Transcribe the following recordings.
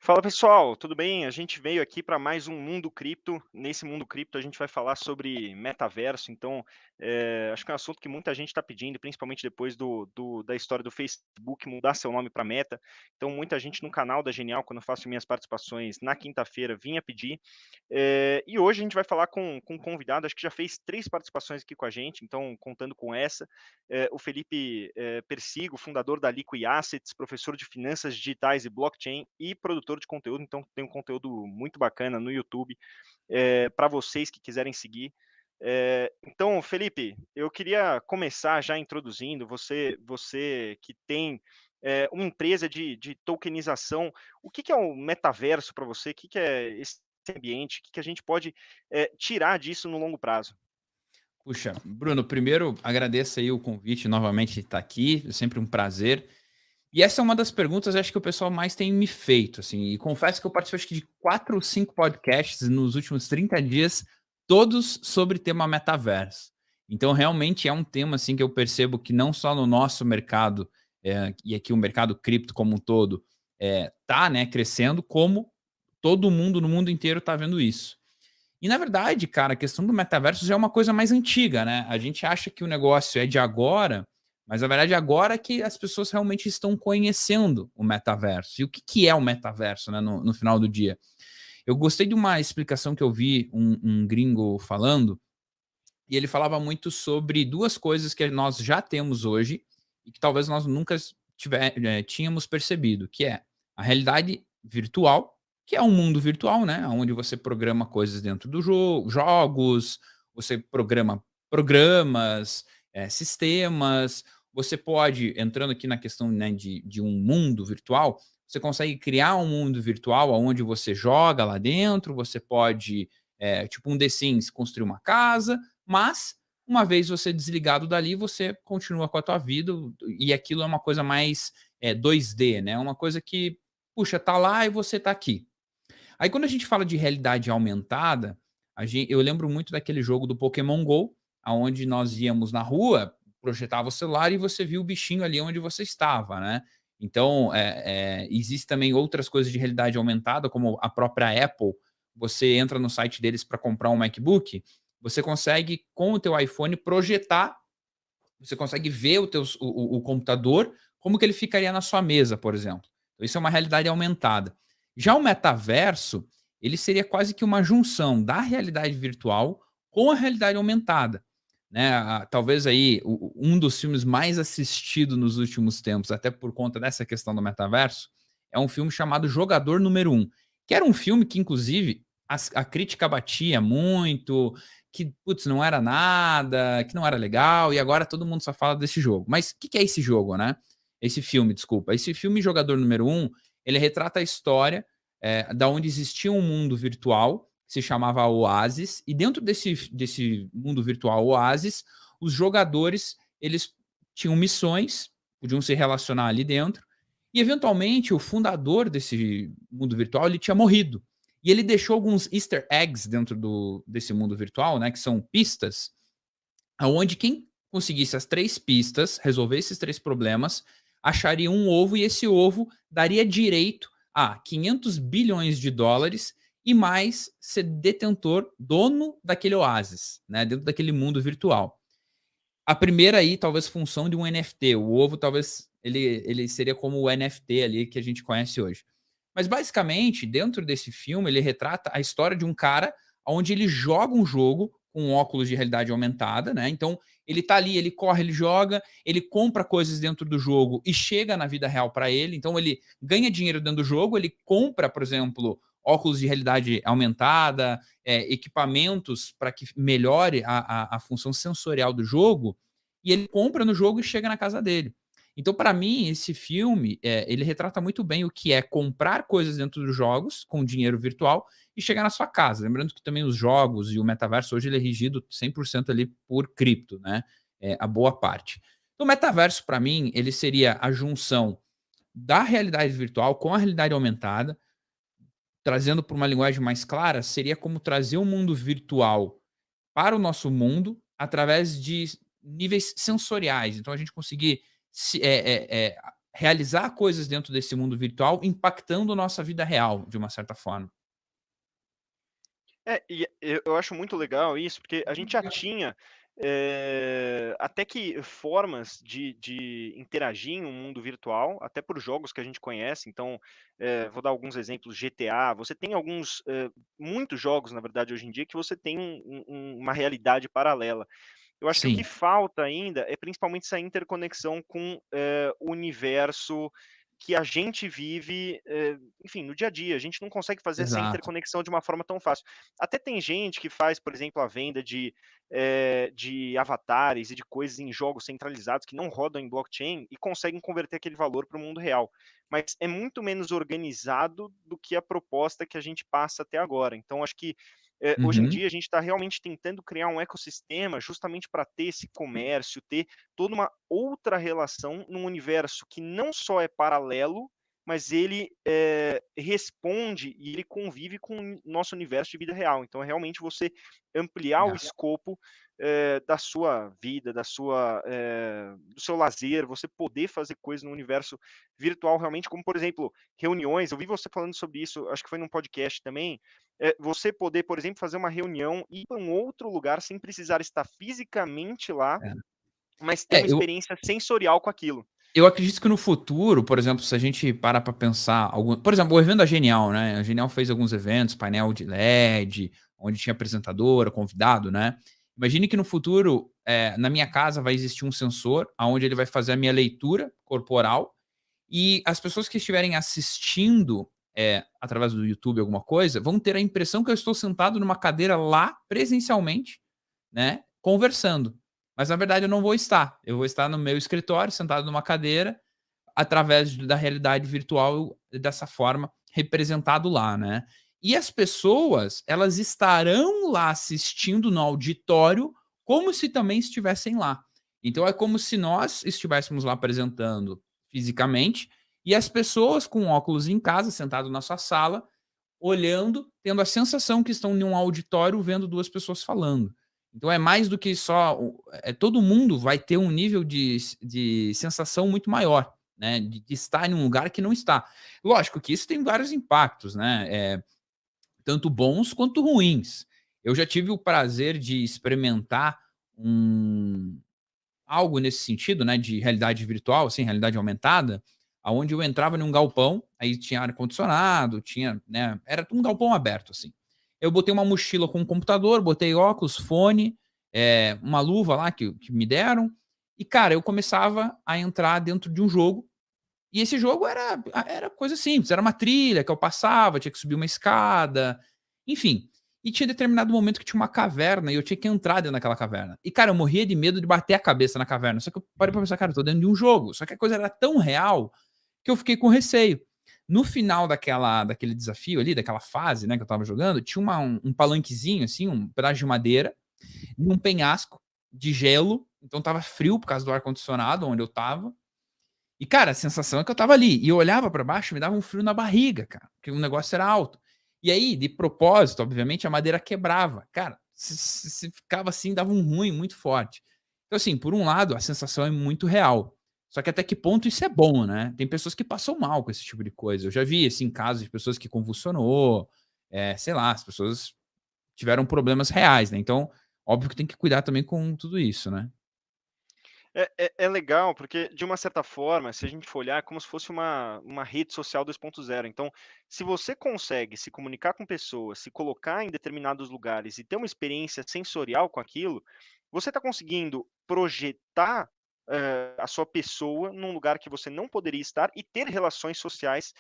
Fala pessoal, tudo bem? A gente veio aqui para mais um Mundo Cripto. Nesse Mundo Cripto a gente vai falar sobre metaverso, então acho que é um assunto que muita gente está pedindo, principalmente depois da história do Facebook mudar seu nome para Meta. Então muita gente no canal da Genial, quando eu faço minhas participações na quinta-feira, vinha pedir. E hoje a gente vai falar com um convidado, acho que já fez 3 participações aqui com a gente, então contando com essa, o Felipe Persigo, fundador da Liquid Assets, professor de finanças digitais e blockchain e produtor de conteúdo, então tem um conteúdo muito bacana no YouTube para vocês que quiserem seguir. Então, Felipe, eu queria começar já introduzindo você que tem uma empresa de tokenização. O que é o metaverso para você? O que é esse ambiente? O que a gente pode tirar disso no longo prazo? Puxa, Bruno, primeiro agradeço aí o convite novamente de estar aqui, é sempre um prazer. E essa é uma das perguntas, acho que o pessoal mais tem me feito, assim, e confesso que eu participei acho que de 4 ou 5 podcasts nos últimos 30 dias, todos sobre tema metaverso. Então, realmente é um tema, assim, que eu percebo que não só no nosso mercado, e aqui o mercado cripto como um todo, tá, né, crescendo, como todo mundo no mundo inteiro está vendo isso. E na verdade, cara, a questão do metaverso já é uma coisa mais antiga, né? A gente acha que o negócio é de agora, mas na verdade agora é que as pessoas realmente estão conhecendo o metaverso. E o que é o metaverso, né, no final do dia? Eu gostei de uma explicação que eu vi um gringo falando, e ele falava muito sobre duas coisas que nós já temos hoje e que talvez nós nunca tínhamos percebido, que é a realidade virtual, que é um mundo virtual, né, onde você programa coisas dentro do jogo, jogos, você programa programas, sistemas, você pode, entrando aqui na questão, né, de um mundo virtual, você consegue criar um mundo virtual onde você joga lá dentro, você pode, tipo um The Sims, construir uma casa, mas uma vez você desligado dali, você continua com a tua vida e aquilo é uma coisa mais 2D, né? Uma coisa que, puxa, tá lá e você tá aqui. Aí quando a gente fala de realidade aumentada, eu lembro muito daquele jogo do Pokémon Go, aonde nós íamos na rua, projetava o celular e você via o bichinho ali onde você estava, né? Então, existe também outras coisas de realidade aumentada, como a própria Apple. Você entra no site deles para comprar um MacBook, você consegue, com o teu iPhone, projetar, você consegue ver o computador, como que ele ficaria na sua mesa, por exemplo. Então, isso é uma realidade aumentada. Já o metaverso, ele seria quase que uma junção da realidade virtual com a realidade aumentada. Né? Talvez aí um dos filmes mais assistidos nos últimos tempos, até por conta dessa questão do metaverso, é um filme chamado Jogador Número Um, que era um filme que, inclusive, a crítica batia muito, que, putz, não era nada, que não era legal, e agora todo mundo só fala desse jogo. Mas o que é esse jogo, né? Esse filme, desculpa. Esse filme Jogador Número Um, ele retrata a história da onde existia um mundo virtual que se chamava Oasis, e dentro desse mundo virtual Oasis, os jogadores, eles tinham missões, podiam se relacionar ali dentro, e eventualmente o fundador desse mundo virtual, ele tinha morrido. E ele deixou alguns easter eggs dentro desse mundo virtual, né, que são pistas, aonde quem conseguisse as 3 pistas, resolver esses 3 problemas, acharia um ovo e esse ovo daria direito a 500 bilhões de dólares e mais ser detentor, dono daquele oásis, né, dentro daquele mundo virtual. A primeira aí, talvez função de um NFT, o ovo talvez ele seria como o NFT ali que a gente conhece hoje. Mas basicamente, dentro desse filme, ele retrata a história de um cara onde ele joga um jogo com um óculos de realidade aumentada, né? Então, ele tá ali, ele corre, ele joga, ele compra coisas dentro do jogo e chega na vida real para ele. Então, ele ganha dinheiro dentro do jogo, ele compra, por exemplo, óculos de realidade aumentada, equipamentos para que melhore a função sensorial do jogo, e ele compra no jogo e chega na casa dele. Então, para mim, esse filme, ele retrata muito bem o que é comprar coisas dentro dos jogos com dinheiro virtual e chegar na sua casa. Lembrando que também os jogos e o metaverso hoje ele é regido 100% ali por cripto, né? A boa parte. Então, o metaverso, para mim, ele seria a junção da realidade virtual com a realidade aumentada, trazendo para uma linguagem mais clara, seria como trazer o mundo virtual para o nosso mundo através de níveis sensoriais. Então, a gente conseguir se realizar coisas dentro desse mundo virtual, impactando nossa vida real, de uma certa forma. E eu acho muito legal isso, porque a gente já tinha, até que formas de interagir em um mundo virtual, até por jogos que a gente conhece. Então, vou dar alguns exemplos: GTA, você tem alguns, muitos jogos, na verdade, hoje em dia, que você tem uma realidade paralela. Eu acho que o que Sim, falta ainda é principalmente essa interconexão com, o universo que a gente vive, enfim, no dia a dia. A gente não consegue fazer essa exato. interconexão de uma forma tão fácil. Até tem gente que faz, por exemplo, a venda de avatares e de coisas em jogos centralizados que não rodam em blockchain e conseguem converter aquele valor para o mundo real. Mas é muito menos organizado do que a proposta que a gente passa até agora. Então, acho que hoje em Uhum, dia a gente está realmente tentando criar um ecossistema justamente para ter esse comércio, ter toda uma outra relação num universo que não só é paralelo, mas ele responde e ele convive com o nosso universo de vida real. Então, é realmente você ampliar o é, escopo da sua vida, do seu lazer, você poder fazer coisas no universo virtual realmente, como por exemplo, reuniões. Eu vi você falando sobre isso, acho que foi num podcast também. Você poder, por exemplo, fazer uma reunião e ir para um outro lugar sem precisar estar fisicamente lá, mas ter uma eu experiência sensorial com aquilo. Eu acredito que no futuro, por exemplo, se a gente parar para pensar, por exemplo, o evento da Genial, né? A Genial fez alguns eventos, painel de LED, onde tinha apresentadora, convidado, né? Imagine que no futuro, na minha casa vai existir um sensor, aonde ele vai fazer a minha leitura corporal e as pessoas que estiverem assistindo através do YouTube alguma coisa vão ter a impressão que eu estou sentado numa cadeira lá presencialmente, né, conversando. Mas na verdade eu não vou estar. Eu vou estar no meu escritório, sentado numa cadeira, através da realidade virtual, dessa forma, representado lá, né. E as pessoas, elas estarão lá assistindo no auditório, como se também estivessem lá. Então é como se nós estivéssemos lá apresentando fisicamente, e as pessoas com óculos em casa, sentado na sua sala, olhando, tendo a sensação que estão em um auditório vendo 2 pessoas falando. Então é mais do que só todo mundo vai ter um nível de sensação muito maior, né, de estar em um lugar que não está. Lógico que isso tem vários impactos, né, tanto bons quanto ruins. Eu já tive o prazer de experimentar um algo nesse sentido, né, de realidade virtual, assim, realidade aumentada, aonde eu entrava num galpão, aí tinha ar-condicionado, tinha, né, era um galpão aberto, assim. Eu botei uma mochila com um computador, botei óculos, fone, uma luva lá que me deram, e, cara, eu começava a entrar dentro de um jogo, e esse jogo era coisa simples, era uma trilha que eu passava, tinha que subir uma escada, enfim. E tinha determinado momento que tinha uma caverna e eu tinha que entrar dentro daquela caverna. E, cara, eu morria de medo de bater a cabeça na caverna. Só que eu parei pra pensar, cara, eu tô dentro de um jogo. Só que a coisa era tão real que eu fiquei com receio. No final daquele desafio ali, daquela fase, né, que eu tava jogando, tinha um palanquezinho, assim, um pedaço de madeira, e um penhasco de gelo. Então tava frio por causa do ar-condicionado onde eu tava. E, cara, a sensação é que eu estava ali. E eu olhava para baixo, me dava um frio na barriga, cara, porque o negócio era alto. E aí, de propósito, obviamente, a madeira quebrava. Cara, se ficava assim, dava um ruim muito forte. Então, assim, por um lado, a sensação é muito real. Só que até que ponto isso é bom, né? Tem pessoas que passam mal com esse tipo de coisa. Eu já vi, assim, casos de pessoas que convulsionou, sei lá, as pessoas tiveram problemas reais, né? Então, óbvio que tem que cuidar também com tudo isso, né? É legal, porque de uma certa forma, se a gente for olhar, é como se fosse uma rede social 2.0. Então, se você consegue se comunicar com pessoas, se colocar em determinados lugares e ter uma experiência sensorial com aquilo, você está conseguindo projetar a sua pessoa num lugar que você não poderia estar e ter relações sociais,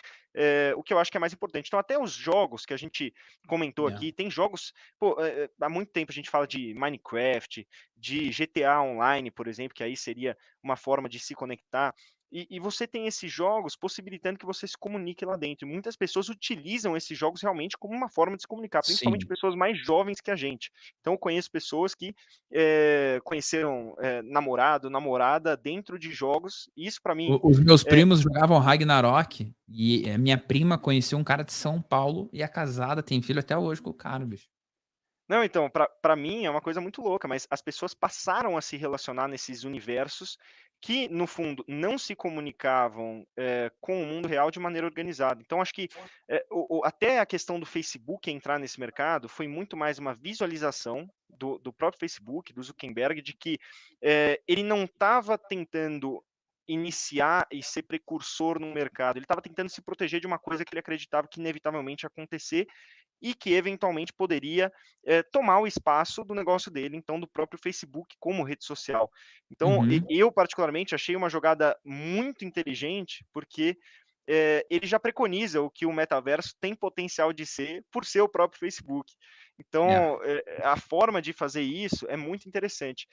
o que eu acho que é mais importante. Então, até os jogos que a gente comentou Yeah. aqui, tem jogos, pô, há muito tempo a gente fala de Minecraft, de GTA Online, por exemplo, que aí seria uma forma de se conectar. E você tem esses jogos possibilitando que você se comunique lá dentro. E muitas pessoas utilizam esses jogos realmente como uma forma de se comunicar, principalmente Sim. pessoas mais jovens que a gente. Então, eu conheço pessoas que conheceram namorado, namorada dentro de jogos. E isso, para mim, Os meus é, primos jogavam Ragnarok e minha prima conheceu um cara de São Paulo e é casada, tem filho até hoje com o cara, bicho. Não, então, para mim é uma coisa muito louca, mas as pessoas passaram a se relacionar nesses universos que, no fundo, não se comunicavam com o mundo real de maneira organizada. Então, acho que até a questão do Facebook entrar nesse mercado foi muito mais uma visualização do próprio Facebook, do Zuckerberg, de que ele não estava tentando iniciar e ser precursor no mercado, ele estava tentando se proteger de uma coisa que ele acreditava que inevitavelmente ia acontecer e que eventualmente poderia tomar o espaço do negócio dele, então do próprio Facebook como rede social. Então, Uhum. eu particularmente achei uma jogada muito inteligente, porque ele já preconiza o que o metaverso tem potencial de ser por ser o próprio Facebook. Yeah. Então, a forma de fazer isso é muito interessante.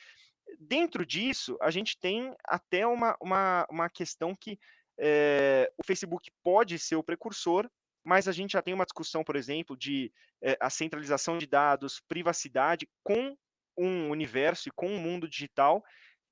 Dentro disso, a gente tem até uma questão que o Facebook pode ser o precursor, mas a gente já tem uma discussão, por exemplo, de a centralização de dados, privacidade, com um universo e com um mundo digital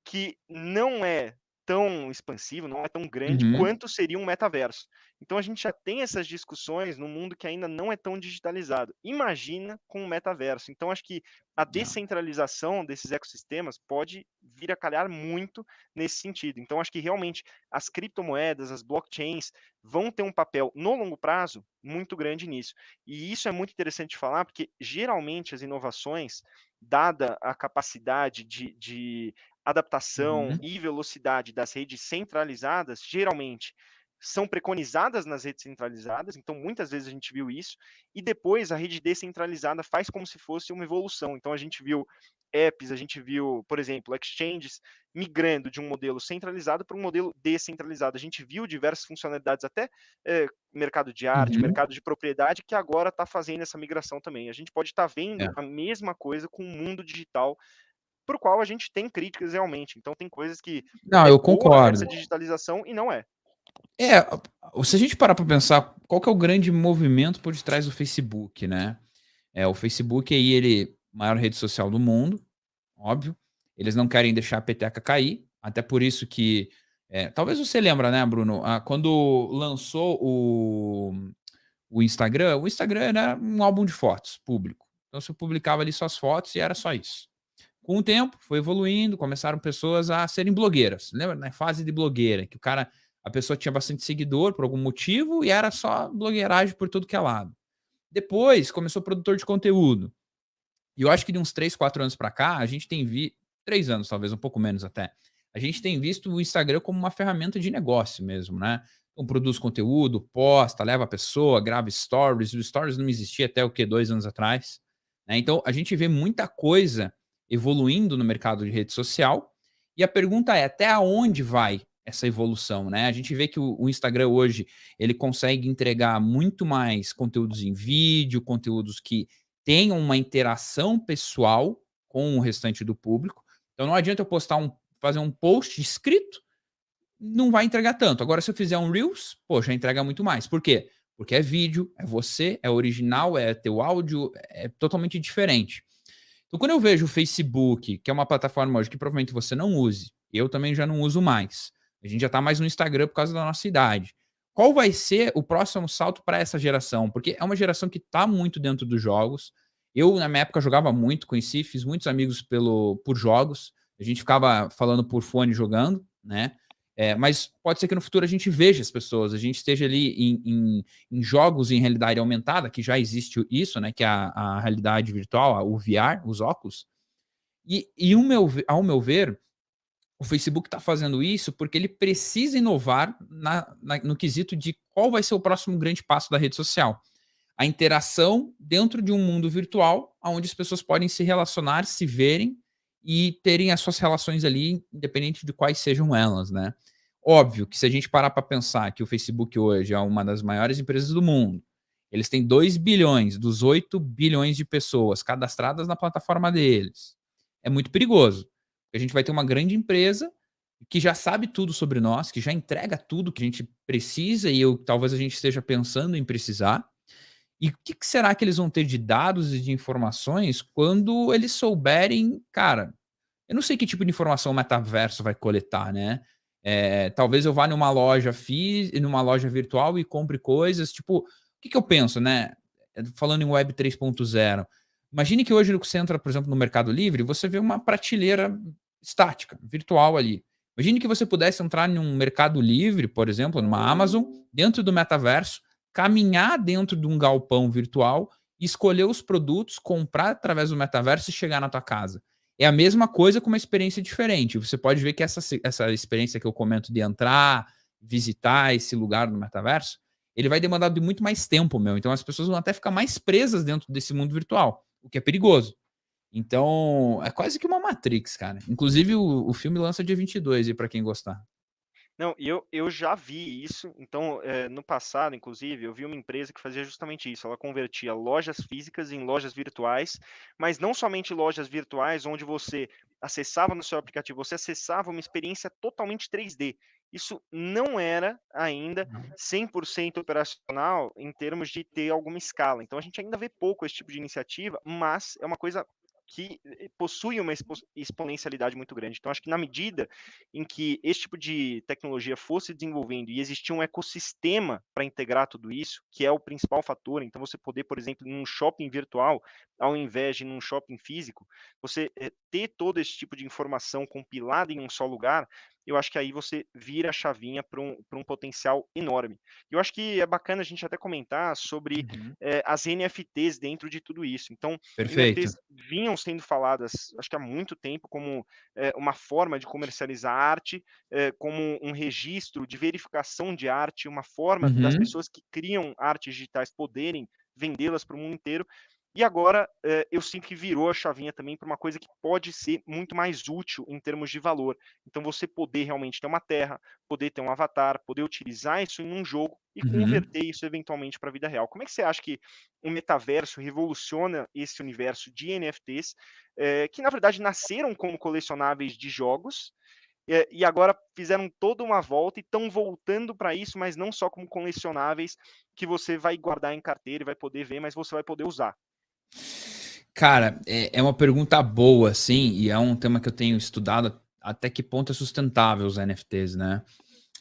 que não é tão expansivo, não é tão grande Uhum. quanto seria um metaverso. Então a gente já tem essas discussões num mundo que ainda não é tão digitalizado. Imagina com um metaverso. Então acho que a Yeah. descentralização desses ecossistemas pode vir a calhar muito nesse sentido. Então acho que realmente as criptomoedas, as blockchains vão ter um papel no longo prazo muito grande nisso. E isso é muito interessante de falar, porque geralmente as inovações, dada a capacidade de adaptação Uhum. e velocidade das redes centralizadas, geralmente são preconizadas nas redes centralizadas, então muitas vezes a gente viu isso, e depois a rede descentralizada faz como se fosse uma evolução. Então a gente viu apps, a gente viu, por exemplo, exchanges migrando de um modelo centralizado para um modelo descentralizado. A gente viu diversas funcionalidades, até mercado de arte, Uhum. mercado de propriedade, que agora está fazendo essa migração também. A gente pode estar vendo É. a mesma coisa com o mundo digital para o qual a gente tem críticas realmente. Então tem coisas que Não, é eu boa concordo. essa digitalização e não é. É, se a gente parar para pensar, qual que é o grande movimento por detrás do Facebook, né? O Facebook aí, ele maior rede social do mundo, óbvio. Eles não querem deixar a peteca cair, até por isso que, talvez você lembra, né, Bruno, quando lançou o Instagram era um álbum de fotos público. Então você publicava ali suas fotos e era só isso. Com o tempo, foi evoluindo, começaram pessoas a serem blogueiras. Lembra, na fase de blogueira, que a pessoa tinha bastante seguidor por algum motivo e era só blogueiragem por tudo que é lado. Depois começou produtor de conteúdo. E eu acho que de uns 3, 4 anos para cá, a gente tem visto, 3 anos talvez, um pouco menos até, a gente tem visto o Instagram como uma ferramenta de negócio mesmo, né. Então produz conteúdo, posta, leva a pessoa, grava stories, o stories não existia até o quê? 2 anos atrás, né. Então a gente vê muita coisa evoluindo no mercado de rede social, e a pergunta é: até aonde vai essa evolução, né. A gente vê que o Instagram hoje, ele consegue entregar muito mais conteúdos em vídeo, conteúdos que tenham uma interação pessoal com o restante do público. Então não adianta eu fazer um post escrito, não vai entregar tanto. Agora, se eu fizer um Reels, poxa, entrega muito mais. Por quê? Porque é vídeo, é você, é original, é teu áudio, é totalmente diferente. Então, quando eu vejo o Facebook, que é uma plataforma hoje que provavelmente você não use, eu também já não uso mais. A gente já está mais no Instagram por causa da nossa idade. Qual vai ser o próximo salto para essa geração? Porque é uma geração que está muito dentro dos jogos. Eu, na minha época, jogava muito, conheci, fiz muitos amigos por jogos. A gente ficava falando por fone jogando, né? Mas pode ser que no futuro a gente veja as pessoas, a gente esteja ali em jogos em realidade aumentada, que já existe isso, né, que é a realidade virtual, o VR, os óculos. E ao meu ver, o Facebook está fazendo isso porque ele precisa inovar no quesito de qual vai ser o próximo grande passo da rede social. A interação dentro de um mundo virtual, onde as pessoas podem se relacionar, se verem e terem as suas relações ali, independente de quais sejam elas, né? Óbvio que se a gente parar para pensar que o Facebook hoje é uma das maiores empresas do mundo, eles têm 2 bilhões dos 8 bilhões de pessoas cadastradas na plataforma deles. É muito perigoso. A gente vai ter uma grande empresa que já sabe tudo sobre nós, que já entrega tudo que a gente precisa e talvez a gente esteja pensando em precisar. E o que será que eles vão ter de dados e de informações quando eles souberem, cara, eu não sei que tipo de informação o metaverso vai coletar, né. Talvez eu vá numa loja virtual e compre coisas, tipo, o que eu penso, né, falando em web 3.0, imagine que hoje você entra, por exemplo, no Mercado Livre, você vê uma prateleira estática, virtual ali. Imagine que você pudesse entrar em um Mercado Livre, por exemplo, numa Amazon, dentro do metaverso, caminhar dentro de um galpão virtual, escolher os produtos, comprar através do metaverso e chegar na tua casa. É a mesma coisa com uma experiência diferente. Você pode ver que essa experiência que eu comento de entrar, visitar esse lugar no metaverso, ele vai demandar de muito mais tempo, meu. Então as pessoas vão até ficar mais presas dentro desse mundo virtual, o que é perigoso. Então, é quase que uma Matrix, cara. Inclusive, o filme lança dia 22, e para quem gostar. Não, e eu já vi isso. Então, no passado, inclusive, eu vi uma empresa que fazia justamente isso. Ela convertia lojas físicas em lojas virtuais, mas não somente lojas virtuais, onde você acessava no seu aplicativo, você acessava uma experiência totalmente 3D. Isso não era ainda Não. 100% operacional em termos de ter alguma escala. Então, a gente ainda vê pouco esse tipo de iniciativa, mas é uma coisa que possui uma exponencialidade muito grande. Então, acho que na medida em que esse tipo de tecnologia fosse desenvolvendo e existir um ecossistema para integrar tudo isso, que é o principal fator. Então, você poder, por exemplo, num shopping virtual, ao invés de num shopping físico, você ter todo esse tipo de informação compilada em um só lugar, eu acho que aí você vira a chavinha para um potencial enorme. Eu acho que é bacana a gente até comentar sobre Uhum. as NFTs dentro de tudo isso. Então, Perfeito. NFTs vinham sendo faladas, acho que há muito tempo, como uma forma de comercializar arte, como um registro de verificação de arte, uma forma das Uhum. pessoas que criam artes digitais poderem vendê-las para o mundo inteiro. E agora eu sinto que virou a chavinha também para uma coisa que pode ser muito mais útil em termos de valor. Então, você poder realmente ter uma terra, poder ter um avatar, poder utilizar isso em um jogo e Uhum. converter isso eventualmente para a vida real. Como é que você acha que o metaverso revoluciona esse universo de NFTs, que na verdade nasceram como colecionáveis de jogos, e agora fizeram toda uma volta e estão voltando para isso, mas não só como colecionáveis que você vai guardar em carteira e vai poder ver, mas você vai poder usar. Cara, é uma pergunta boa, sim, e é um tema que eu tenho estudado até que ponto é sustentável os NFTs, né?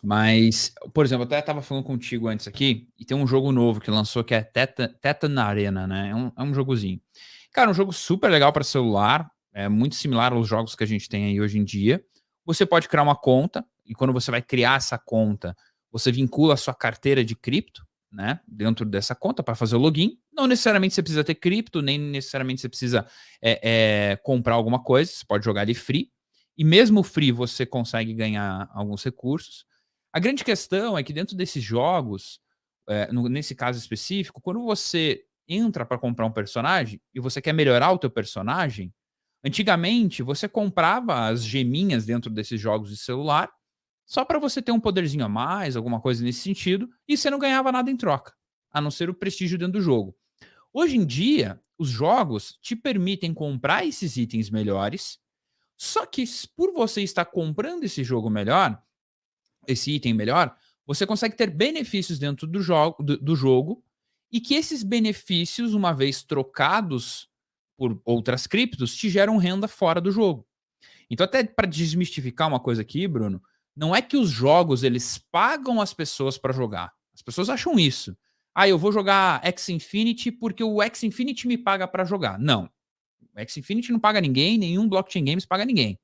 Mas, por exemplo, eu até estava falando contigo antes aqui, e tem um jogo novo que lançou que é Tetan Arena, né? É um jogozinho. Cara, um jogo super legal para celular, é muito similar aos jogos que a gente tem aí hoje em dia. Você pode criar uma conta, e quando você vai criar essa conta, você vincula a sua carteira de cripto, né? Dentro dessa conta para fazer o login. Não necessariamente você precisa ter cripto, nem necessariamente você precisa comprar alguma coisa, você pode jogar ali free. E mesmo free você consegue ganhar alguns recursos. A grande questão é que dentro desses jogos, nesse caso específico, quando você entra para comprar um personagem e você quer melhorar o teu personagem, antigamente você comprava as geminhas dentro desses jogos de celular só para você ter um poderzinho a mais, alguma coisa nesse sentido, e você não ganhava nada em troca, a não ser o prestígio dentro do jogo. Hoje em dia, os jogos te permitem comprar esses itens melhores, só que por você estar comprando esse item melhor, você consegue ter benefícios dentro do jogo, e que esses benefícios, uma vez trocados por outras criptos, te geram renda fora do jogo. Então, até para desmistificar uma coisa aqui, Bruno, não é que os jogos eles pagam as pessoas para jogar. As pessoas acham isso. Ah, eu vou jogar X Infinity porque o X Infinity me paga para jogar. Não. O X Infinity não paga ninguém, nenhum blockchain games paga ninguém.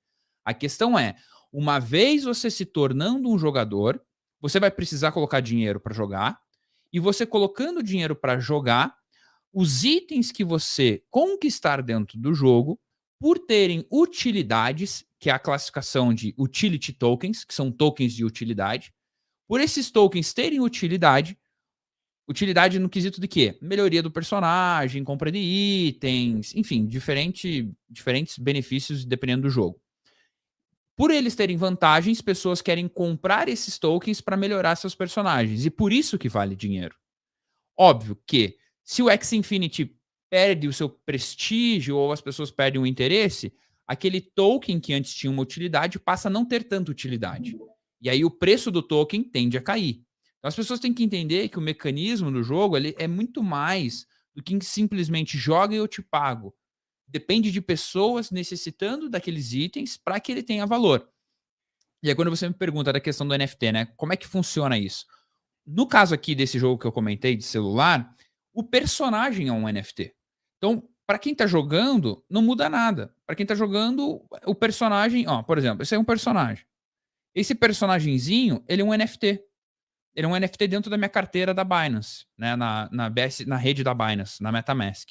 A questão é, uma vez você se tornando um jogador, você vai precisar colocar dinheiro para jogar, e você colocando dinheiro para jogar, os itens que você conquistar dentro do jogo, por terem utilidades, que é a classificação de utility tokens, que são tokens de utilidade, por esses tokens terem utilidade, utilidade no quesito de quê? Melhoria do personagem, compra de itens, enfim, diferentes benefícios dependendo do jogo. Por eles terem vantagens, pessoas querem comprar esses tokens para melhorar seus personagens, e por isso que vale dinheiro. Óbvio que se o X Infinity perde o seu prestígio ou as pessoas perdem o interesse, aquele token que antes tinha uma utilidade passa a não ter tanta utilidade. E aí o preço do token tende a cair. Então as pessoas têm que entender que o mecanismo do jogo ele é muito mais do que simplesmente joga e eu te pago. Depende de pessoas necessitando daqueles itens para que ele tenha valor. E aí quando você me pergunta da questão do NFT, né? Como é que funciona isso? No caso aqui desse jogo que eu comentei de celular, o personagem é um NFT. Então, para quem tá jogando, não muda nada. Para quem tá jogando, o personagem, ó, por exemplo, esse é um personagem. Esse personagenzinho, ele é um NFT. Ele é um NFT dentro da minha carteira da Binance, né? Na rede da Binance, na MetaMask.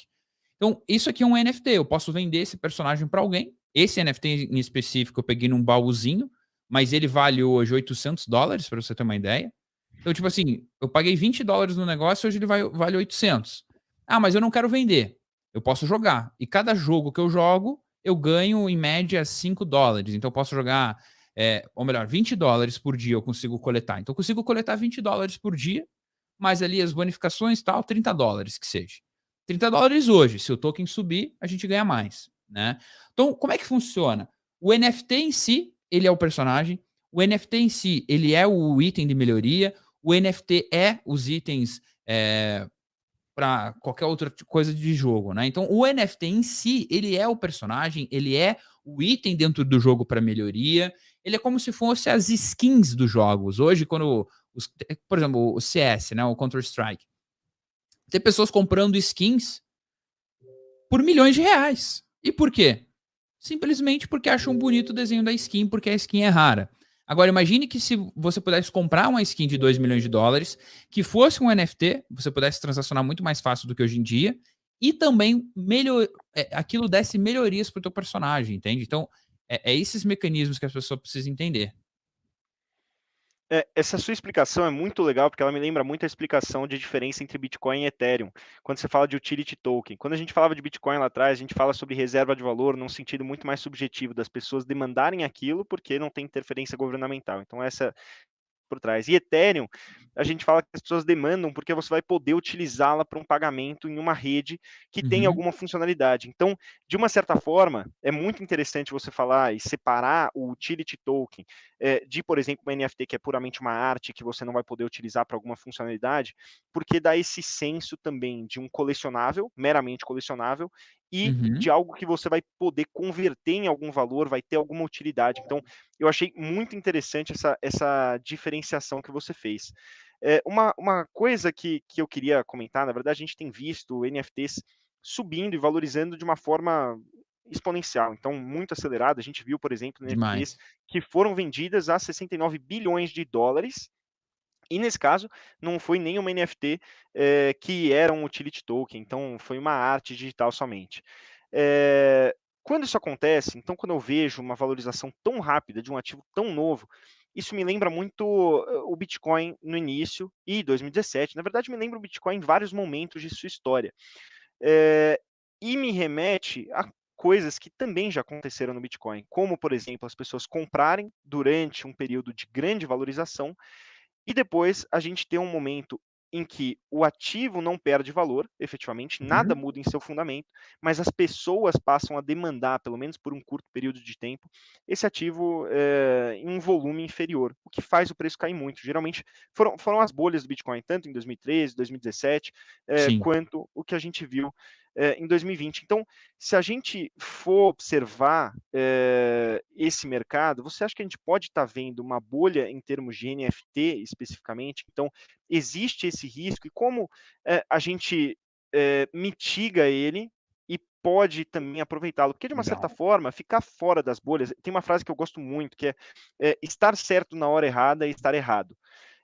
Então, isso aqui é um NFT. Eu posso vender esse personagem para alguém. Esse NFT em específico eu peguei num baúzinho, mas ele vale hoje $800, para você ter uma ideia. Então, tipo assim, eu paguei $20 no negócio, hoje ele vale 800. Ah, mas eu não quero vender. Eu posso jogar. E cada jogo que eu jogo, eu ganho em média $5. Então, eu posso jogar, ou melhor, $20 por dia eu consigo coletar. Então, eu consigo coletar $20 por dia, mais ali as bonificações e tal, $30 que seja. $30 hoje. Se o token subir, a gente ganha mais, né? Então, como é que funciona? O NFT em si, ele é o personagem. O NFT em si, ele é o item de melhoria. O NFT é os itens para qualquer outra coisa de jogo, né? Então, o NFT em si, ele é o personagem, ele é o item dentro do jogo para melhoria. Ele é como se fosse as skins dos jogos. Hoje, quando por exemplo, o CS, né, o Counter-Strike, tem pessoas comprando skins por milhões de reais. E por quê? Simplesmente porque acham bonito o desenho da skin, porque a skin é rara. Agora, imagine que se você pudesse comprar uma skin de $2 milhões, que fosse um NFT, você pudesse transacionar muito mais fácil do que hoje em dia, e também aquilo desse melhorias para o teu personagem, entende? Então, é esses mecanismos que as pessoas precisam entender. Essa sua explicação é muito legal, porque ela me lembra muito a explicação de diferença entre Bitcoin e Ethereum, quando você fala de utility token. Quando a gente falava de Bitcoin lá atrás, a gente fala sobre reserva de valor num sentido muito mais subjetivo, das pessoas demandarem aquilo porque não tem interferência governamental. Então, essa por trás. E Ethereum, a gente fala que as pessoas demandam porque você vai poder utilizá-la para um pagamento em uma rede que tem Uhum, alguma funcionalidade. Então, de uma certa forma, é muito interessante você falar e separar o utility token de, por exemplo, uma NFT que é puramente uma arte que você não vai poder utilizar para alguma funcionalidade, porque dá esse senso também de um colecionável, meramente colecionável, e uhum, de algo que você vai poder converter em algum valor, vai ter alguma utilidade. Então, eu achei muito interessante essa diferenciação que você fez. Uma coisa que eu queria comentar, na verdade, a gente tem visto NFTs subindo e valorizando de uma forma exponencial, então muito acelerada. A gente viu, por exemplo, NFTs demais. que foram vendidas a $69 bilhões, e nesse caso não foi nenhuma NFT que era um utility token, então foi uma arte digital somente. Eh, Quando isso acontece, então quando eu vejo uma valorização tão rápida de um ativo tão novo, isso me lembra muito o Bitcoin no início e 2017. Na verdade, me lembra o Bitcoin em vários momentos de sua história. Eh, e me remete a coisas que também já aconteceram no Bitcoin, como, por exemplo, as pessoas comprarem durante um período de grande valorização e depois a gente tem um momento em que o ativo não perde valor, efetivamente, nada Uhum. muda em seu fundamento, mas as pessoas passam a demandar, pelo menos por um curto período de tempo, esse ativo em um volume inferior, o que faz o preço cair muito. Geralmente foram as bolhas do Bitcoin, tanto em 2013, 2017, Sim. quanto o que a gente viu em 2020. Então, se a gente for observar esse mercado, você acha que a gente pode estar vendo uma bolha em termos de NFT especificamente? Então, existe esse risco e como a gente mitiga ele e pode também aproveitá-lo? Porque, de uma certa Legal. forma, ficar fora das bolhas, tem uma frase que eu gosto muito, que é estar certo na hora errada e estar errado.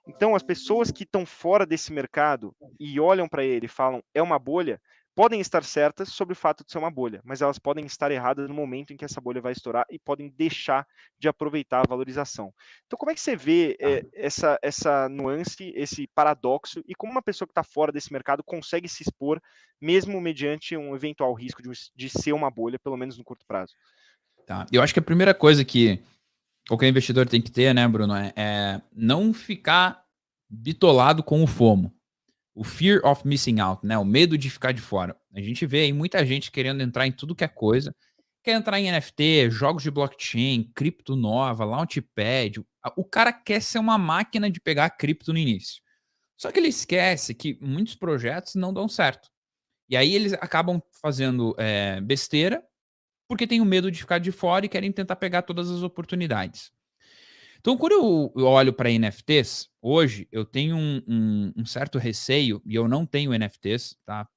Então, as pessoas que estão fora desse mercado e olham para ele e falam é uma bolha, podem estar certas sobre o fato de ser uma bolha, mas elas podem estar erradas no momento em que essa bolha vai estourar e podem deixar de aproveitar a valorização. Então, como é que você vê Tá. essa nuance, esse paradoxo, e como uma pessoa que está fora desse mercado consegue se expor, mesmo mediante um eventual risco de ser uma bolha, pelo menos no curto prazo? Tá. Eu acho que a primeira coisa que qualquer investidor tem que ter, né, Bruno, é não ficar bitolado com o FOMO. O fear of missing out, né? O medo de ficar de fora. A gente vê aí muita gente querendo entrar em tudo que é coisa. Quer entrar em NFT, jogos de blockchain, cripto nova, launchpad. O cara quer ser uma máquina de pegar cripto no início. Só que ele esquece que muitos projetos não dão certo. E aí eles acabam fazendo besteira porque tem o medo de ficar de fora e querem tentar pegar todas as oportunidades. Então, quando eu olho para NFTs, hoje eu tenho um certo receio, e eu não tenho NFTs, tá?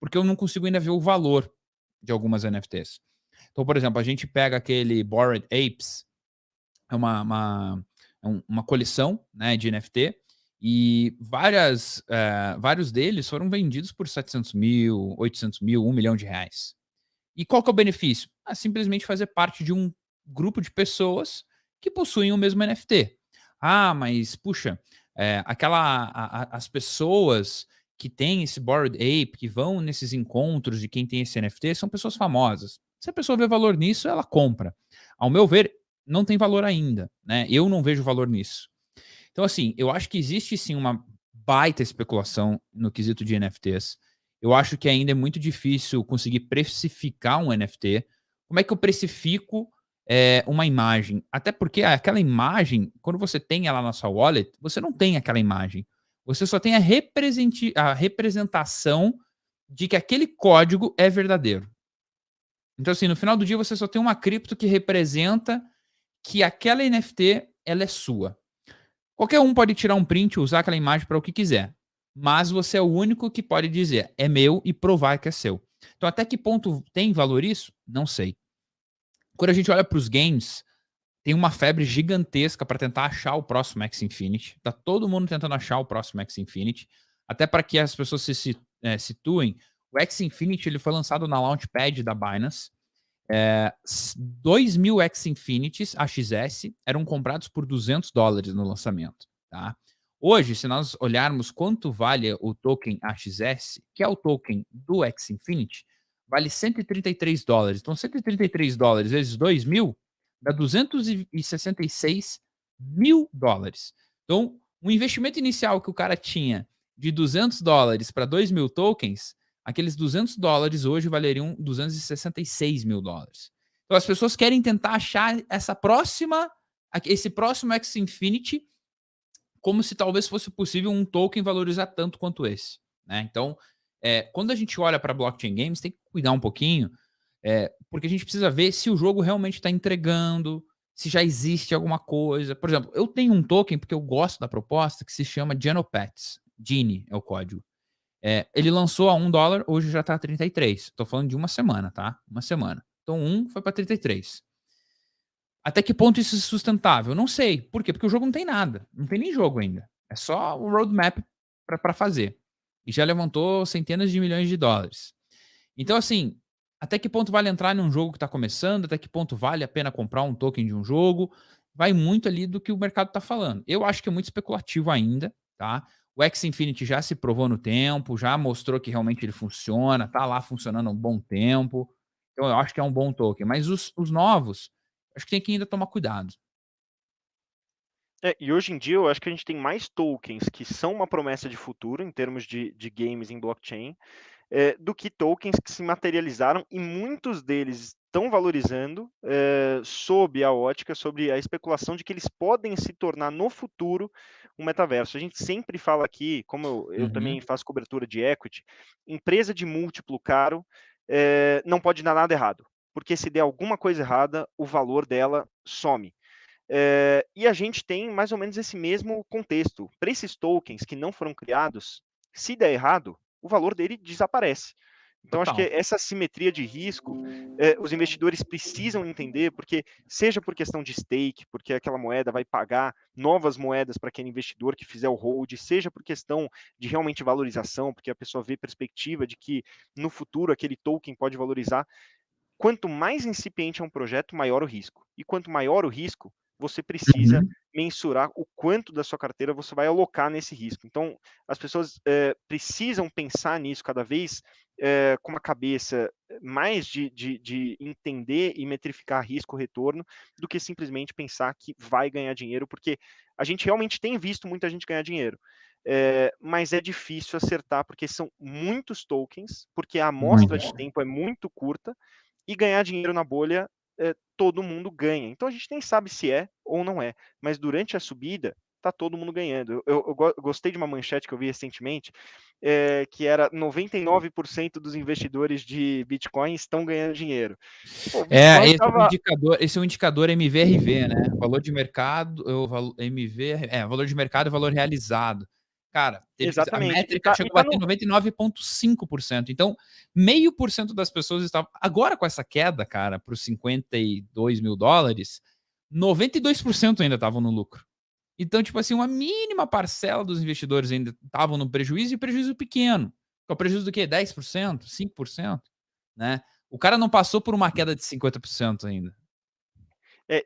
Porque eu não consigo ainda ver o valor de algumas NFTs. Então, por exemplo, a gente pega aquele Bored Apes, é uma coleção, né, de NFT, e vários deles foram vendidos por 700 mil, 800 mil, 1 milhão de reais. E qual que é o benefício? Simplesmente fazer parte de um grupo de pessoas que possuem o mesmo NFT. Mas puxa, as pessoas que têm esse Bored Ape, que vão nesses encontros de quem tem esse NFT, são pessoas famosas. Se a pessoa vê valor nisso, ela compra. Ao meu ver, não tem valor ainda, né? Eu não vejo valor nisso. Então, assim, eu acho que existe sim uma baita especulação no quesito de NFTs. Eu acho que ainda é muito difícil conseguir precificar um NFT. Como é que eu precifico uma imagem? Até porque aquela imagem, quando você tem ela na sua wallet, você não tem aquela imagem. Você só tem a representação de que aquele código é verdadeiro. Então, assim, no final do dia, você só tem uma cripto que representa que aquela NFT ela é sua. Qualquer um pode tirar um print e usar aquela imagem para o que quiser. Mas você é o único que pode dizer é meu e provar que é seu. Então, até que ponto tem valor isso? Não sei. Quando a gente olha para os games, tem uma febre gigantesca para tentar achar o próximo Axie Infinity. Tá todo mundo tentando achar o próximo Axie Infinity. Até para que as pessoas se situem, o Axie Infinity ele foi lançado na Launchpad da Binance. 2.000 Axie Infinities AXS eram comprados por $200 no lançamento. Tá? Hoje, se nós olharmos quanto vale o token AXS, que é o token do Axie Infinity, vale $133. Então, $133 vezes 2.000 dá $266 mil. Então, o investimento inicial que o cara tinha de $200 para 2.000 tokens, aqueles $200 hoje valeriam $266 mil. Então, as pessoas querem tentar achar esse próximo Axie Infinity como se talvez fosse possível um token valorizar tanto quanto esse. Né? Então, quando a gente olha para blockchain games, tem que cuidar um pouquinho, porque a gente precisa ver se o jogo realmente está entregando, se já existe alguma coisa. Por exemplo, eu tenho um token, porque eu gosto da proposta, que se chama Genopets. Genie é o código. Ele lançou a $1, hoje já está a 33. Estou falando de uma semana, tá? Uma semana. Então, 1 foi para 33. Até que ponto isso é sustentável? Não sei. Por quê? Porque o jogo não tem nada. Não tem nem jogo ainda. É só o roadmap para fazer. E já levantou centenas de milhões de dólares. Então, assim, até que ponto vale entrar num jogo que está começando? Até que ponto vale a pena comprar um token de um jogo? Vai muito ali do que o mercado está falando. Eu acho que é muito especulativo ainda, tá? O Axie Infinity já se provou no tempo, já mostrou que realmente ele funciona, tá lá funcionando há um bom tempo. Então, eu acho que é um bom token. Mas os novos, acho que tem que ainda tomar cuidado. E hoje em dia eu acho que a gente tem mais tokens que são uma promessa de futuro em termos de games em blockchain, do que tokens que se materializaram e muitos deles estão valorizando sob a ótica, sobre a especulação de que eles podem se tornar no futuro um metaverso. A gente sempre fala aqui, como eu também faço cobertura de equity, empresa de múltiplo caro não pode dar nada errado, porque se der alguma coisa errada, o valor dela some. E a gente tem mais ou menos esse mesmo contexto. Para esses tokens que não foram criados, se der errado, o valor dele desaparece. Então, acho que Total. essa simetria de risco, os investidores precisam entender, porque seja por questão de stake, porque aquela moeda vai pagar novas moedas para aquele investidor que fizer o hold, seja por questão de realmente valorização, porque a pessoa vê perspectiva de que no futuro aquele token pode valorizar. Quanto mais incipiente é um projeto, maior o risco. E quanto maior o risco, você precisa mensurar o quanto da sua carteira você vai alocar nesse risco. Então, as pessoas precisam pensar nisso cada vez com uma cabeça mais de entender e metrificar risco-retorno do que simplesmente pensar que vai ganhar dinheiro, porque a gente realmente tem visto muita gente ganhar dinheiro. Mas é difícil acertar, porque são muitos tokens, porque a amostra de tempo é muito curta, e ganhar dinheiro na bolha, todo mundo ganha. Então a gente nem sabe se é ou não é, mas durante a subida tá todo mundo ganhando. Eu gostei de uma manchete que eu vi recentemente, que era 99% dos investidores de Bitcoin estão ganhando dinheiro. Pô, o Bitcoin estava... Esse é um indicador MVRV, né? Valor de mercado, valor de mercado e valor realizado. Cara, a Exatamente. métrica chegou a bater 99,5%. Então, 0,5% das pessoas estavam. Agora, com essa queda, cara, para os $52 mil, 92% ainda estavam no lucro. Então, tipo assim, uma mínima parcela dos investidores ainda estavam no prejuízo e prejuízo pequeno. Que é o prejuízo do quê? 10%, 5%, né? O cara não passou por uma queda de 50% ainda.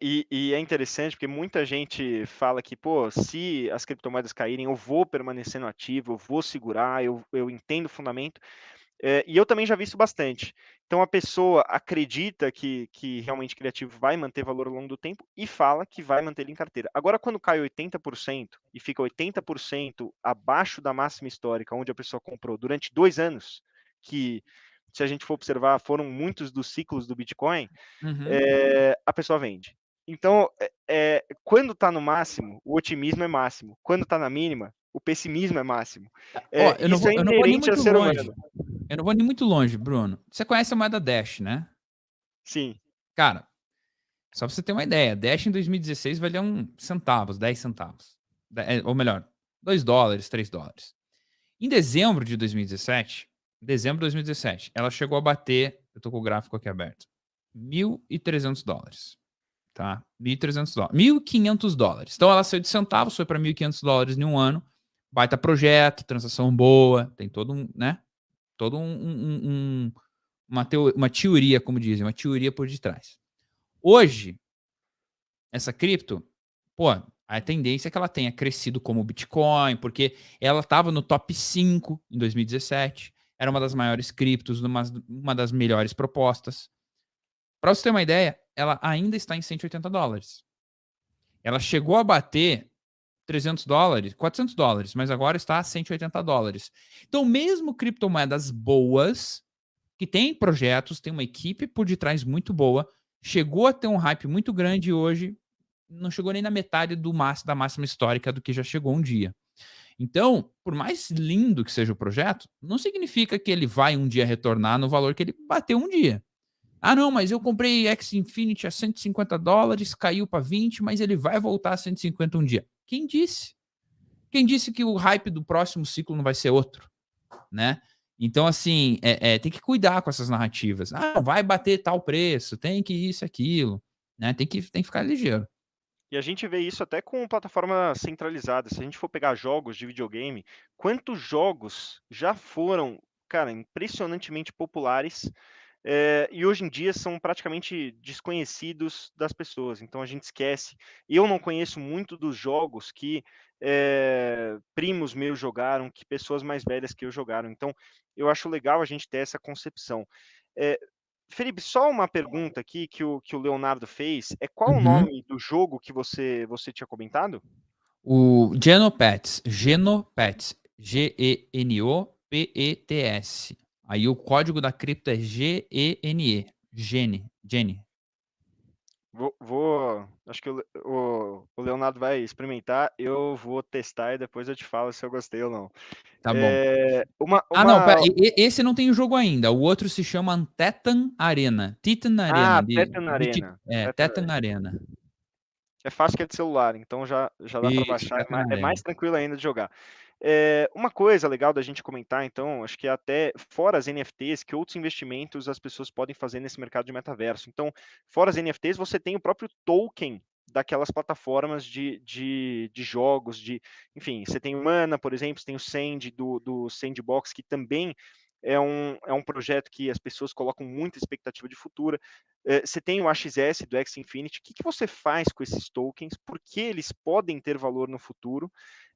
E é interessante porque muita gente fala que, pô, se as criptomoedas caírem, eu vou permanecer no ativo, eu vou segurar, eu entendo o fundamento. E eu também já vi isso bastante. Então a pessoa acredita que realmente criativo vai manter valor ao longo do tempo e fala que vai manter ele em carteira. Agora, quando cai 80% e fica 80% abaixo da máxima histórica, onde a pessoa comprou durante 2 anos, que, se a gente for observar, foram muitos dos ciclos do Bitcoin, a pessoa vende. Então, quando está no máximo, o otimismo é máximo. Quando está na mínima, o pessimismo é máximo. Ó, eu Isso é não vou nem inerente ao muito ser longe. humano. Eu não vou nem muito longe, Bruno. Você conhece a moeda Dash, né? Sim. Cara, só pra você ter uma ideia, Dash em 2016 valia centavos, 10 centavos. Ou melhor, $2, $3. Em dezembro de 2017, ela chegou a bater, eu tô com o gráfico aqui aberto, $1.300, tá? $1.300, $1.500. Então ela saiu de centavos, foi para $1.500 em um ano. Baita projeto, transação boa, tem todo né? Todo uma teoria, como dizem, uma teoria por detrás. Hoje, essa cripto, pô, a tendência é que ela tenha crescido como o Bitcoin, porque ela estava no top 5 em 2017, era uma das maiores criptos, uma das melhores propostas. Para você ter uma ideia, ela ainda está em $180. Ela chegou a bater $300, $400, mas agora está a $180. Então, mesmo criptomoedas boas, que tem projetos, tem uma equipe por detrás muito boa, chegou a ter um hype muito grande e hoje não chegou nem na metade da máxima histórica do que já chegou um dia. Então, por mais lindo que seja o projeto, não significa que ele vai um dia retornar no valor que ele bateu um dia. Ah, não, mas eu comprei X Infinity a $150, caiu para 20, mas ele vai voltar a 150 um dia. Quem disse? Quem disse que o hype do próximo ciclo não vai ser outro, né? Então, assim, tem que cuidar com essas narrativas. Ah, vai bater tal preço, tem que isso, aquilo, né? Tem que ficar ligeiro. E a gente vê isso até com plataforma centralizada. Se a gente for pegar jogos de videogame, quantos jogos já foram, cara, impressionantemente populares, e hoje em dia são praticamente desconhecidos das pessoas. Então a gente esquece. Eu não conheço muito dos jogos que primos meus jogaram, que pessoas mais velhas que eu jogaram. Então eu acho legal a gente ter essa concepção. É, Felipe, só uma pergunta aqui que o Leonardo fez. Qual o Uhum. nome do jogo que você tinha comentado? O Genopets, Genopets. Aí o código da cripto é GENE, Gene. Acho que o Leonardo vai experimentar. Eu vou testar e depois eu te falo se eu gostei ou não. Tá bom. Ah, não, pera, Uma. esse não tem o jogo ainda. O outro se chama Titan Arena. Titan Arena, Ah, Tetan Arena. Tetan Titan Arena. Arena. É fácil que é de celular, então já dá para Isso, baixar, Titan é Arena. mais tranquilo ainda de jogar. Uma coisa legal da gente comentar, então, acho que até fora as NFTs, que outros investimentos as pessoas podem fazer nesse mercado de metaverso. Então, fora as NFTs, você tem o próprio token daquelas plataformas de jogos, enfim, você tem o Mana, por exemplo, você tem o Sand do Sandbox, que também é um projeto que as pessoas colocam muita expectativa de futuro. Você tem o AXS do X Infinity. O que você faz com esses tokens? Por que eles podem ter valor no futuro?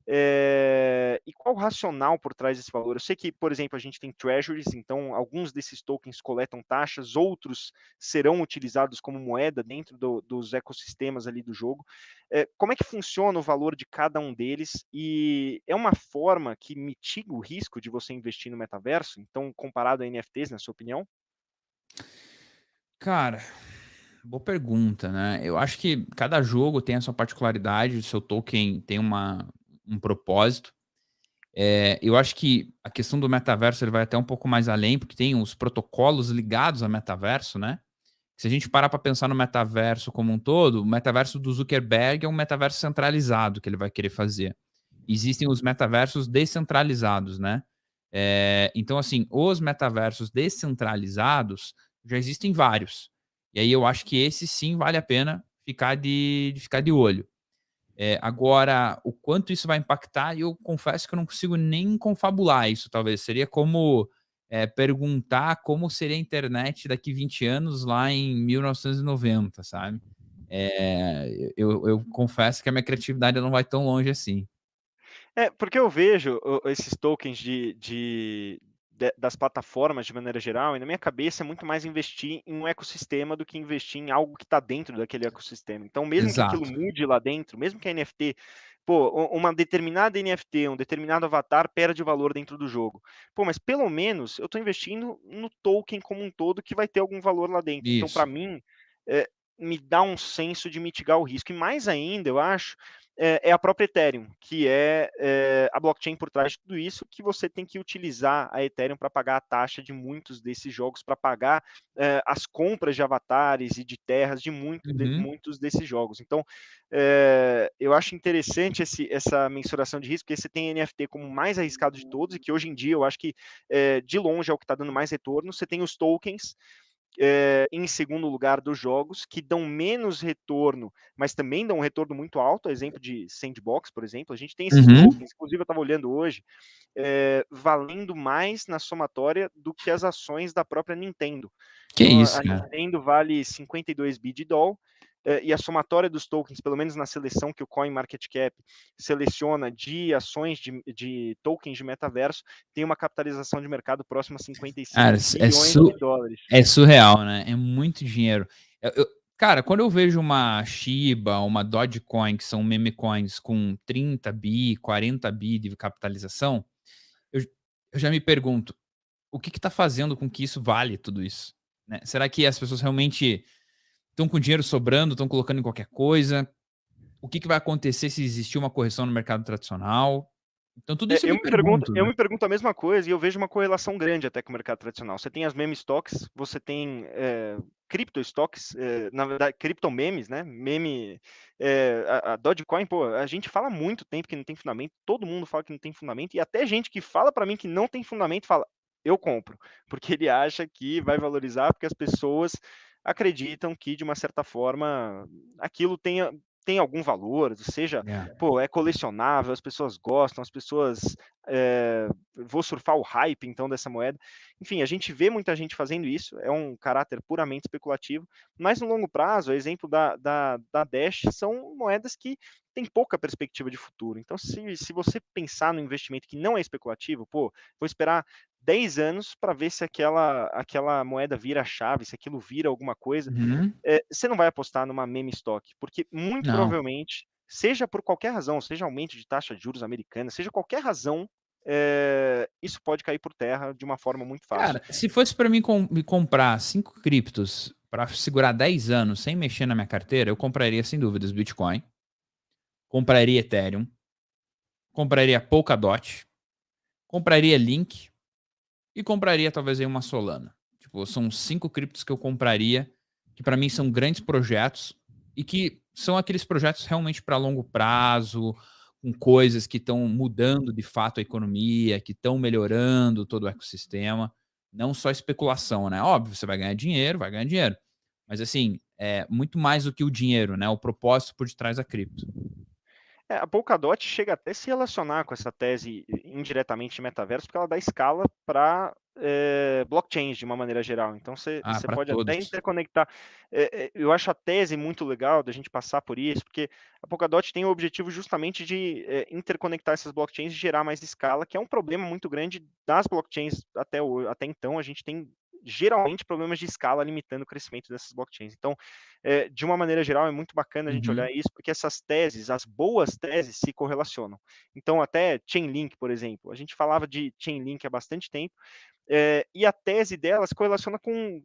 E qual o racional por trás desse valor? Eu sei que, por exemplo, a gente tem treasuries, então alguns desses tokens coletam taxas, outros serão utilizados como moeda dentro dos ecossistemas ali do jogo. Como é que funciona o valor de cada um deles? E é uma forma que mitiga o risco de você investir no metaverso? Então, comparado a NFTs, na sua opinião? Cara, boa pergunta, né? Eu acho que cada jogo tem a sua particularidade, o seu token tem um propósito. Eu acho que a questão do metaverso ele vai até um pouco mais além, porque tem os protocolos ligados ao metaverso, né? Se a gente parar para pensar no metaverso como um todo, o metaverso do Zuckerberg é um metaverso centralizado que ele vai querer fazer. Existem os metaversos descentralizados, né? Então, assim, os metaversos descentralizados já existem vários. E aí eu acho que esse sim vale a pena ficar de olho. Agora, o quanto isso vai impactar, eu confesso que eu não consigo nem confabular isso, talvez. Seria como perguntar como seria a internet daqui 20 anos lá em 1990, sabe? Eu confesso que a minha criatividade não vai tão longe assim. Porque eu vejo esses tokens das plataformas de maneira geral, e na minha cabeça é muito mais investir em um ecossistema do que investir em algo que está dentro daquele ecossistema. Então, mesmo que aquilo Exato. mude lá dentro, mesmo que a NFT, pô, uma determinada NFT, um determinado avatar perde valor dentro do jogo. Pô, mas pelo menos eu estou investindo no token como um todo que vai ter algum valor lá dentro. Então, para Isso. mim, eh, me dá um senso de mitigar o risco. E mais ainda, eu acho, é a própria Ethereum, que é a blockchain por trás de tudo isso, que você tem que utilizar a Ethereum para pagar a taxa de muitos desses jogos, para pagar as compras de avatares e de terras de Uhum. muitos desses jogos. Então, eu acho interessante essa mensuração de risco, porque você tem NFT como o mais arriscado de todos, e que hoje em dia eu acho que de longe é o que está dando mais retorno. Você tem os tokens, em segundo lugar dos jogos, que dão menos retorno, mas também dão um retorno muito alto, exemplo de Sandbox, por exemplo, a gente tem esses Uhum. tokens, inclusive eu estava olhando hoje, valendo mais na somatória do que as ações da própria Nintendo. Que Então isso, a cara. Nintendo vale 52 bi de doll, e a somatória dos tokens, pelo menos na seleção que o CoinMarketCap seleciona de ações de tokens de metaverso, tem uma capitalização de mercado próxima a 55 Cara, bilhões de dólares. é surreal, né? É muito dinheiro. Cara, quando eu vejo uma Shiba, uma Dogecoin, que são meme coins com 30 bi, 40 bi de capitalização, eu, eu já me pergunto, o que está fazendo com que isso vale tudo isso? Né? Será que as pessoas realmente estão com dinheiro sobrando, estão colocando em qualquer coisa? O que vai acontecer se existir uma correção no mercado tradicional? Então, tudo isso eu me pergunto, Eu né? me pergunto a mesma coisa e eu vejo uma correlação grande até com o mercado tradicional. Você tem as meme stocks, você tem cripto stocks, na verdade, cripto memes, né? Meme, a Dogecoin, pô, a gente fala há muito tempo que não tem fundamento, todo mundo fala que não tem fundamento, e até gente que fala para mim que não tem fundamento fala, eu compro, porque ele acha que vai valorizar, porque as pessoas acreditam que, de uma certa forma, aquilo tem algum valor, seja, É. pô, é colecionável, as pessoas gostam, as pessoas vou surfar o hype então dessa moeda. Enfim, a gente vê muita gente fazendo isso, é um caráter puramente especulativo, mas no longo prazo, o exemplo da Dash são moedas que têm pouca perspectiva de futuro. Então, se você pensar no investimento que não é especulativo, pô, vou esperar 10 anos para ver se aquela moeda vira chave, se aquilo vira alguma coisa, Uhum. você não vai apostar numa meme stock, porque muito Não. provavelmente, seja por qualquer razão, seja aumento de taxa de juros americana, seja qualquer razão, isso pode cair por terra de uma forma muito fácil. Cara, se fosse para mim me comprar 5 criptos para segurar 10 anos sem mexer na minha carteira, eu compraria sem dúvidas Bitcoin, compraria Ethereum, compraria Polkadot, compraria Link e compraria talvez aí uma Solana. Tipo, são 5 criptos que eu compraria, que para mim são grandes projetos e que são aqueles projetos realmente para longo prazo, com coisas que estão mudando de fato a economia, que estão melhorando todo o ecossistema, não só especulação, né? Óbvio, você vai ganhar dinheiro, mas assim, é muito mais do que o dinheiro, né? O propósito por detrás da cripto. A Polkadot chega até a se relacionar com essa tese indiretamente de metaverso, porque ela dá escala para blockchains de uma maneira geral. Então Ah, você para pode até todos. interconectar. Eu acho a tese muito legal da gente passar por isso, porque a Polkadot tem o objetivo justamente de interconectar essas blockchains e gerar mais escala, que é um problema muito grande das blockchains até então. A gente tem geralmente problemas de escala limitando o crescimento dessas blockchains. Então, de uma maneira geral, é muito bacana a gente Uhum, olhar isso, porque essas teses, as boas teses, se correlacionam. Então, até Chainlink, por exemplo, a gente falava de Chainlink há bastante tempo, e a tese dela se correlaciona com,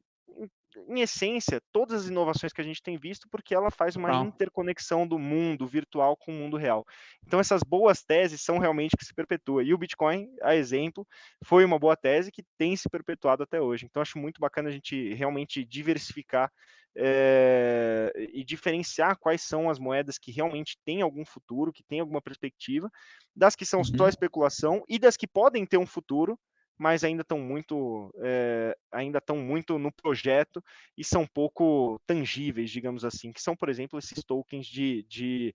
em essência, todas as inovações que a gente tem visto, porque ela faz uma total. interconexão do mundo virtual com o mundo real. Então, essas boas teses são realmente que se perpetuam. E o Bitcoin, a exemplo, foi uma boa tese que tem se perpetuado até hoje. Então, acho muito bacana a gente realmente diversificar e diferenciar quais são as moedas que realmente têm algum futuro, que têm alguma perspectiva, das que são só Uhum. especulação e das que podem ter um futuro, mas ainda estão muito no projeto e são pouco tangíveis, digamos assim, que são, por exemplo, esses tokens de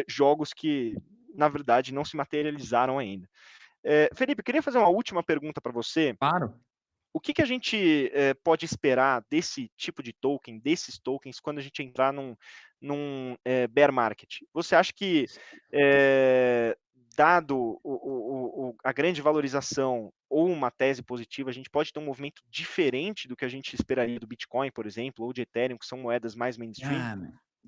jogos que, na verdade, não se materializaram ainda. Felipe, eu queria fazer uma última pergunta para você. Claro. O que a gente pode esperar desse tipo de token, desses tokens, quando a gente entrar num bear market? Você acha que, dado a grande valorização ou uma tese positiva, a gente pode ter um movimento diferente do que a gente esperaria do Bitcoin, por exemplo, ou de Ethereum, que são moedas mais mainstream? Ah,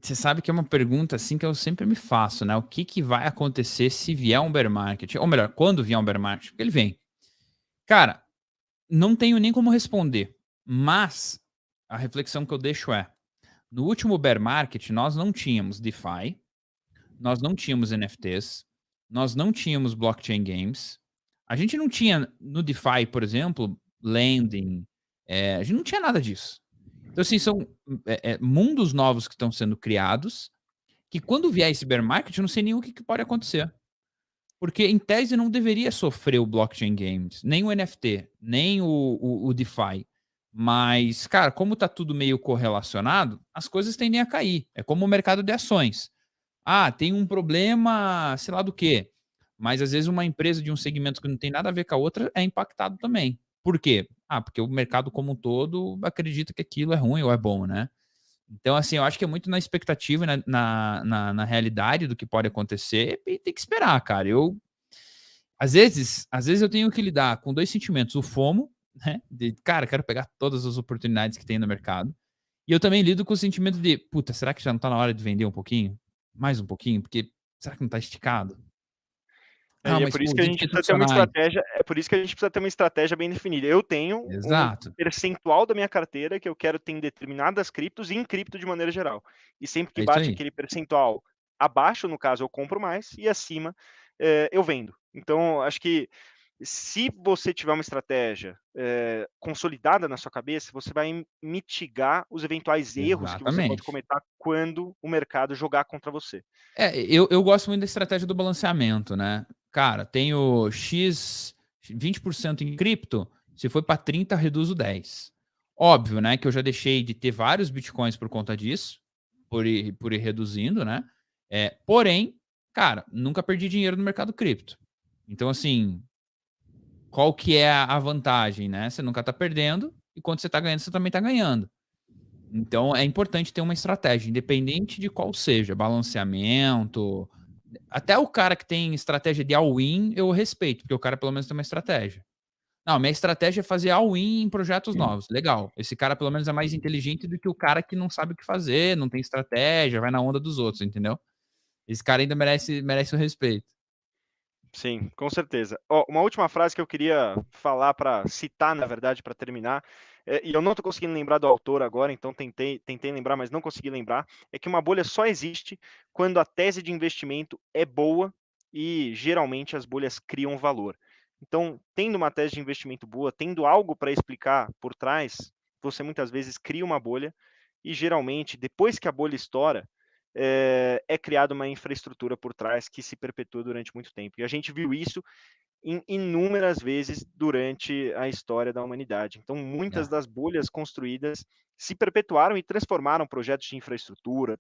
você sabe que é uma pergunta assim que eu sempre me faço, né? O que que vai acontecer se vier um bear market? Ou melhor, quando vier um bear market? Porque ele vem. Cara, não tenho nem como responder, mas a reflexão que eu deixo é: no último bear market nós não tínhamos DeFi, nós não tínhamos NFTs, nós não tínhamos blockchain games, a gente não tinha no DeFi, por exemplo, lending, a gente não tinha nada disso. Então, assim, são mundos novos que estão sendo criados, que quando vier esse bear market, eu não sei nem o que pode acontecer. Porque, em tese, não deveria sofrer o blockchain games, nem o NFT, nem o DeFi. Mas, cara, como tá tudo meio correlacionado, as coisas tendem a cair. É como o mercado de ações. Ah, tem um problema, sei lá do quê. Mas às vezes uma empresa de um segmento que não tem nada a ver com a outra é impactado também. Por quê? Ah, porque o mercado como um todo acredita que aquilo é ruim ou é bom, né? Então, assim, eu acho que é muito na expectativa, na realidade do que pode acontecer e tem que esperar, cara. Às vezes eu tenho que lidar com 2 sentimentos, o FOMO, né, de cara, quero pegar todas as oportunidades que tem no mercado, e eu também lido com o sentimento de: "Puta, será que já não tá na hora de vender um pouquinho? Mais um pouquinho? Porque será que não tá esticado? Ah, E é mas por isso pô, que a 20 gente precisa ter uma institucionais". estratégia bem definida. Eu tenho um Exato, percentual da minha carteira que eu quero ter em determinadas criptos e em cripto de maneira geral. E sempre que é isso bate aí. aquele percentual abaixo, no caso, eu compro mais, e acima, eu vendo. Então, acho que se você tiver uma estratégia, consolidada na sua cabeça, você vai mitigar os eventuais erros que você pode Exatamente. cometer quando o mercado jogar contra você. Eu gosto muito da estratégia do balanceamento, né. Cara, tenho X 20% em cripto, se foi para 30 reduzo 10. Óbvio, né, que eu já deixei de ter vários bitcoins por conta disso, por ir reduzindo, né. Porém, cara, nunca perdi dinheiro no mercado cripto. Então, assim, qual que é a vantagem, né? Você nunca tá perdendo e quando você tá ganhando, você também tá ganhando. Então é importante ter uma estratégia, independente de qual seja, balanceamento, até o cara que tem estratégia de all-in, eu respeito, porque o cara pelo menos tem uma estratégia. Não, minha estratégia é fazer all-in em projetos novos. Legal. Esse cara pelo menos é mais inteligente do que o cara que não sabe o que fazer, não tem estratégia, vai na onda dos outros, entendeu? Esse cara ainda merece o respeito. Sim, com certeza. Ó, uma última frase que eu queria falar para citar, na verdade, para terminar, e eu não estou conseguindo lembrar do autor agora, então tentei lembrar, mas não consegui lembrar, é que uma bolha só existe quando a tese de investimento é boa e geralmente as bolhas criam valor. Então, tendo uma tese de investimento boa, tendo algo para explicar por trás, você muitas vezes cria uma bolha e geralmente, depois que a bolha estoura, é criada uma infraestrutura por trás que se perpetua durante muito tempo. E a gente viu isso em inúmeras vezes durante a história da humanidade. Então, muitas É. das bolhas construídas se perpetuaram e transformaram projetos de infraestrutura,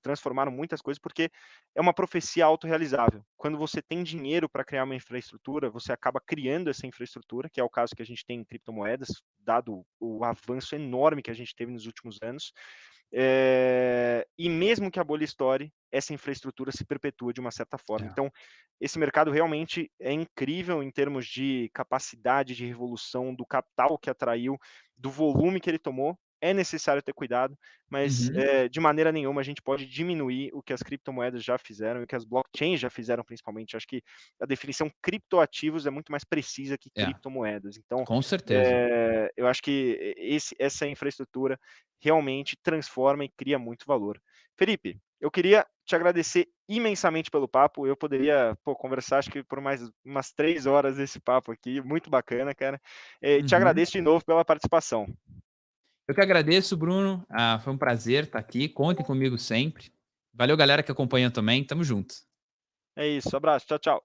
transformaram muitas coisas, porque é uma profecia autorrealizável. Quando você tem dinheiro para criar uma infraestrutura, você acaba criando essa infraestrutura, que é o caso que a gente tem em criptomoedas, dado o avanço enorme que a gente teve nos últimos anos. E mesmo que a bolha estoure, essa infraestrutura se perpetua de uma certa forma. É. Então, esse mercado realmente é incrível em termos de capacidade de revolução, do capital que atraiu, do volume que ele tomou. É necessário ter cuidado, mas Uhum. de maneira nenhuma a gente pode diminuir o que as criptomoedas já fizeram e o que as blockchains já fizeram, principalmente. Acho que a definição criptoativos é muito mais precisa que É, criptomoedas. Então, com certeza. eu acho que essa infraestrutura realmente transforma e cria muito valor. Felipe, eu queria te agradecer imensamente pelo papo. Eu poderia, conversar acho que por mais umas 3 horas desse papo aqui, muito bacana, cara. Te Uhum. agradeço de novo pela participação. Eu que agradeço, Bruno. Foi um prazer estar aqui. Contem comigo sempre. Valeu, galera que acompanha também. Tamo junto. É isso, abraço, tchau, tchau.